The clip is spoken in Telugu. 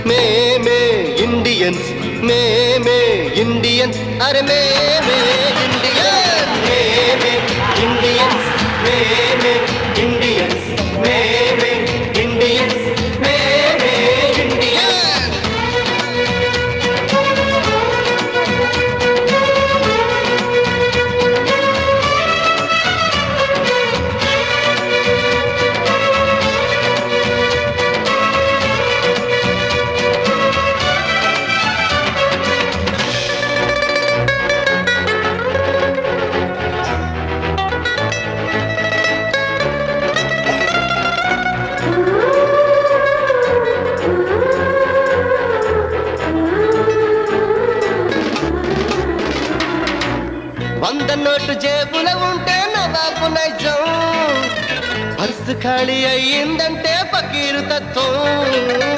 మేమే ఇండియన్స్ మేమే ఇండియన్స్ అరే మేమే ఇండియన్స్ మేమే ఇండియన్స్ మేమే ఇండియన్స్ మేమే ఇండియన్స్ మేమే ఇండియన్స్. వంద నోటు జేబుల ఉంటే నవాబు నైజం, పర్సు ఖాళీ అయ్యిందంటే పకీరు తత్వం.